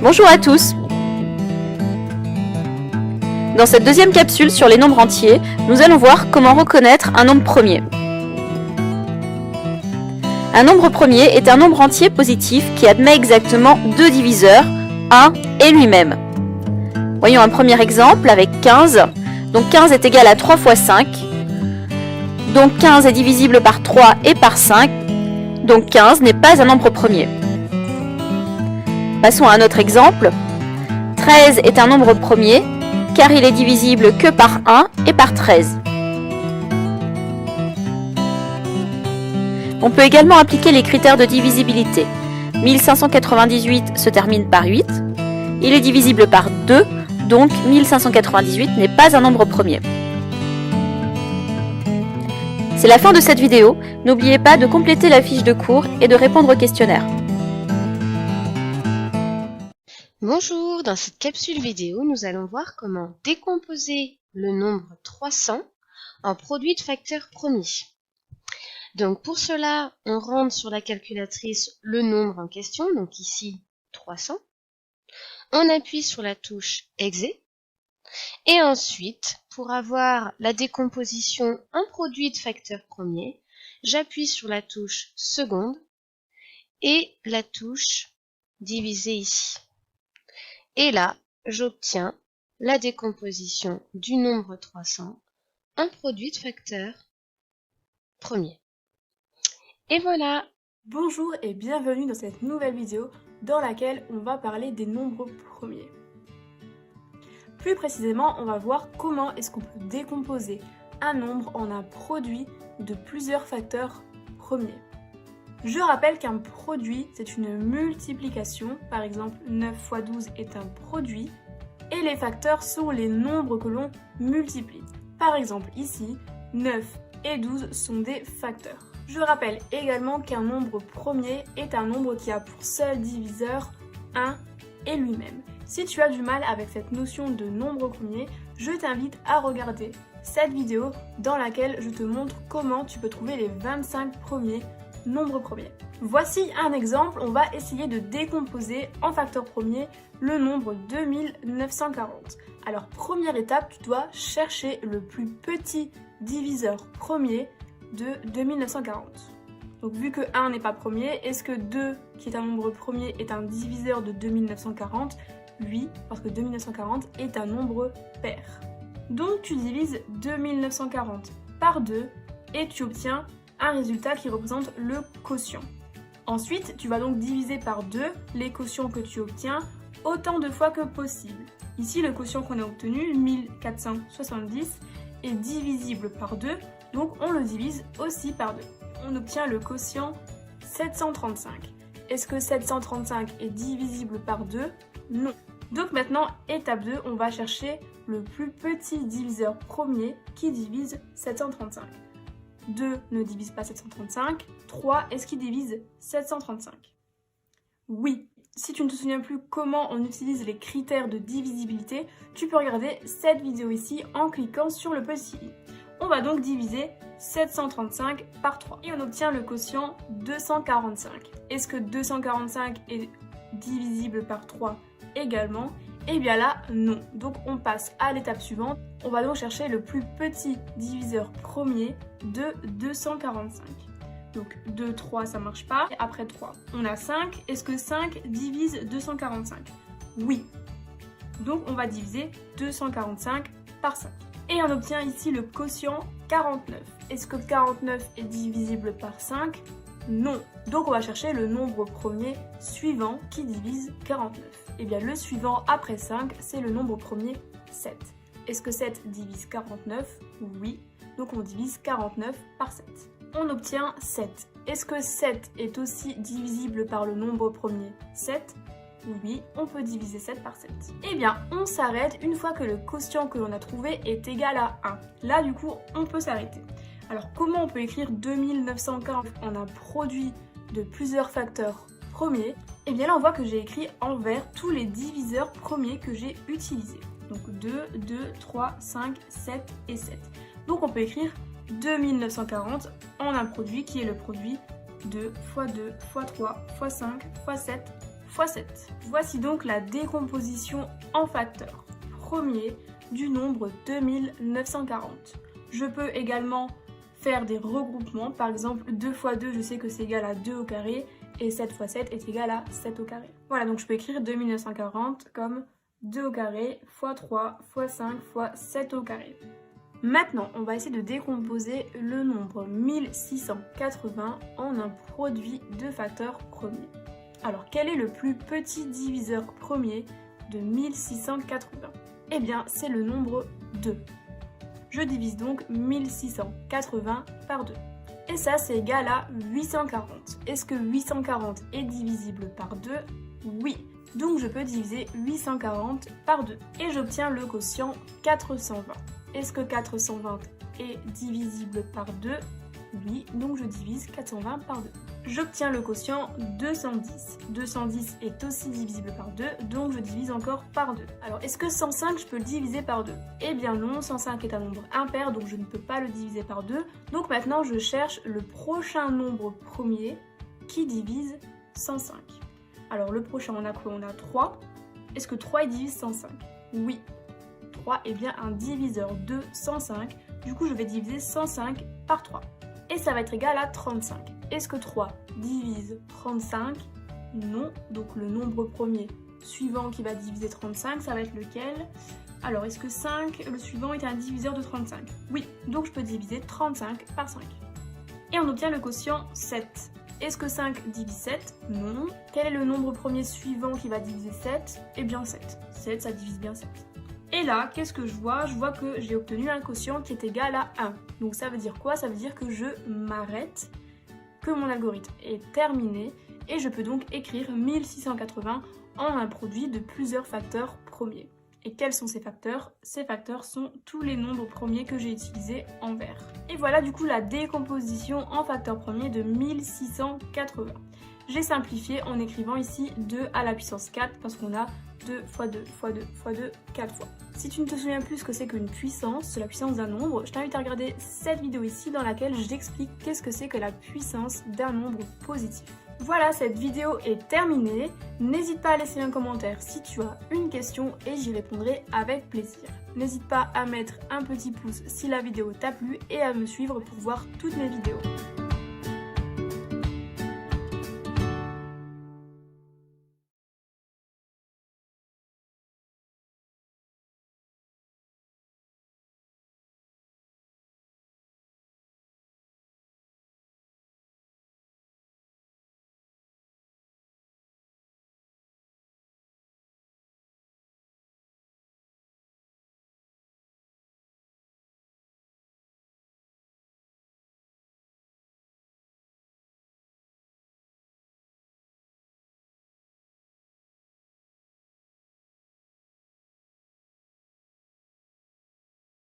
Bonjour à tous. Dans cette deuxième capsule sur les nombres entiers, nous allons voir comment reconnaître un nombre premier. Un nombre premier est un nombre entier positif qui admet exactement deux diviseurs, 1 et lui-même. Voyons un premier exemple avec 15. Donc 15 est égal à 3 fois 5. Donc 15 est divisible par 3 et par 5. Donc 15 n'est pas un nombre premier. Passons à un autre exemple. 13 est un nombre premier car il est divisible que par 1 et par 13. On peut également appliquer les critères de divisibilité. 1598 se termine par 8. Il est divisible par 2, donc 1598 n'est pas un nombre premier. C'est la fin de cette vidéo. N'oubliez pas de compléter la fiche de cours et de répondre au questionnaire. Bonjour, dans cette capsule vidéo, nous allons voir comment décomposer le nombre 300 en produit de facteurs premiers. Donc pour cela, on rentre sur la calculatrice le nombre en question, donc ici 300. On appuie sur la touche Exe. Et ensuite, pour avoir la décomposition en produit de facteurs premiers, j'appuie sur la touche seconde et la touche diviser ici. Et là, j'obtiens la décomposition du nombre 300 en produit de facteurs premiers. Et voilà! Bonjour et bienvenue dans cette nouvelle vidéo dans laquelle on va parler des nombres premiers. Plus précisément, on va voir comment est-ce qu'on peut décomposer un nombre en un produit de plusieurs facteurs premiers. Je rappelle qu'un produit, c'est une multiplication. Par exemple, 9 fois 12 est un produit. Et les facteurs sont les nombres que l'on multiplie. Par exemple, ici, 9 et 12 sont des facteurs. Je rappelle également qu'un nombre premier est un nombre qui a pour seul diviseur 1 et lui-même. Si tu as du mal avec cette notion de nombre premier, je t'invite à regarder cette vidéo dans laquelle je te montre comment tu peux trouver les 25 premiers nombres premiers. Voici un exemple, on va essayer de décomposer en facteur premier le nombre 2940. Alors première étape, tu dois chercher le plus petit diviseur premier de 2940. Donc vu que 1 n'est pas premier, est-ce que 2, qui est un nombre premier, est un diviseur de 2940? Oui, parce que 2940 est un nombre pair. Donc tu divises 2940 par 2 et tu obtiens un résultat qui représente le quotient. Ensuite, tu vas donc diviser par 2 les quotients que tu obtiens autant de fois que possible. Ici, le quotient qu'on a obtenu, 1470, est divisible par 2, donc on le divise aussi par 2. On obtient le quotient 735. Est-ce que 735 est divisible par 2? Non. Donc maintenant, étape 2, on va chercher le plus petit diviseur premier qui divise 735. 2 ne divise pas 735. 3, est-ce qu'il divise 735? Oui. Si tu ne te souviens plus comment on utilise les critères de divisibilité, tu peux regarder cette vidéo ici en cliquant sur le petit i. On va donc diviser 735 par 3 et on obtient le quotient 245. Est-ce que 245 est divisible par 3 également? Eh bien là, non. Donc on passe à l'étape suivante. On va donc chercher le plus petit diviseur premier de 245. Donc 2, 3, ça marche pas. Et après 3, on a 5. Est-ce que 5 divise 245? Oui. Donc on va diviser 245 par 5. Et on obtient ici le quotient 49. Est-ce que 49 est divisible par 5? Non. Donc on va chercher le nombre premier suivant qui divise 49. Et bien le suivant après 5, c'est le nombre premier 7. Est-ce que 7 divise 49? Oui. Donc on divise 49 par 7. On obtient 7. Est-ce que 7 est aussi divisible par le nombre premier 7? Oui, on peut diviser 7 par 7. Eh bien, on s'arrête une fois que le quotient que l'on a trouvé est égal à 1. Là, du coup, on peut s'arrêter. Alors, comment on peut écrire 2940 en un produit de plusieurs facteurs premiers? Eh bien là, on voit que j'ai écrit en vert tous les diviseurs premiers que j'ai utilisés. Donc 2, 2, 3, 5, 7 et 7. Donc on peut écrire 2940 en un produit qui est le produit 2 x 2 x 3 x 5 x 7 x 7. Voici donc la décomposition en facteurs premiers du nombre 2940. Je peux également faire des regroupements. Par exemple, 2 x 2, je sais que c'est égal à 2 au carré et 7 x 7 est égal à 7 au carré. Voilà, donc je peux écrire 2940 comme 2 au carré x 3 x 5 x 7 au carré. Maintenant, on va essayer de décomposer le nombre 1680 en un produit de facteurs premiers. Alors, quel est le plus petit diviseur premier de 1680 ? Eh bien, c'est le nombre 2. Je divise donc 1680 par 2. Et ça, c'est égal à 840. Est-ce que 840 est divisible par 2 ? Oui. Donc, je peux diviser 840 par 2. Et j'obtiens le quotient 420. Est-ce que 420 est divisible par 2 ? Oui, donc je divise 420 par 2. J'obtiens le quotient 210. 210 est aussi divisible par 2, donc je divise encore par 2. Alors, est-ce que 105, je peux le diviser par 2 ? Eh bien non, 105 est un nombre impair, donc je ne peux pas le diviser par 2. Donc maintenant, je cherche le prochain nombre premier qui divise 105. Alors, le prochain, on a quoi ? On a 3. Est-ce que 3 divise 105 ? Oui. 3 est bien un diviseur de 105. Du coup, je vais diviser 105 par 3. Et ça va être égal à 35. Est-ce que 3 divise 35 ? Non. Donc le nombre premier suivant qui va diviser 35, ça va être lequel ? Alors, est-ce que 5, le suivant, est un diviseur de 35 ? Oui. Donc je peux diviser 35 par 5. Et on obtient le quotient 7. Est-ce que 5 divise 7 ? Non. Quel est le nombre premier suivant qui va diviser 7 ? Eh bien 7. 7, ça divise bien 7. Et là, qu'est-ce que je vois ? Je vois que j'ai obtenu un quotient qui est égal à 1. Donc ça veut dire quoi ? Ça veut dire que je m'arrête, que mon algorithme est terminé, et je peux donc écrire 1680 en un produit de plusieurs facteurs premiers. Et quels sont ces facteurs ? Ces facteurs sont tous les nombres premiers que j'ai utilisés en vert. Et voilà du coup la décomposition en facteurs premiers de 1680. J'ai simplifié en écrivant ici 2 à la puissance 4 parce qu'on a 2 x 2 x 2 x 2, 4 fois. Si tu ne te souviens plus ce que c'est qu'une puissance, c'est la puissance d'un nombre, je t'invite à regarder cette vidéo ici dans laquelle j'explique qu'est-ce que c'est que la puissance d'un nombre positif. Voilà, cette vidéo est terminée. N'hésite pas à laisser un commentaire si tu as une question et j'y répondrai avec plaisir. N'hésite pas à mettre un petit pouce si la vidéo t'a plu et à me suivre pour voir toutes mes vidéos.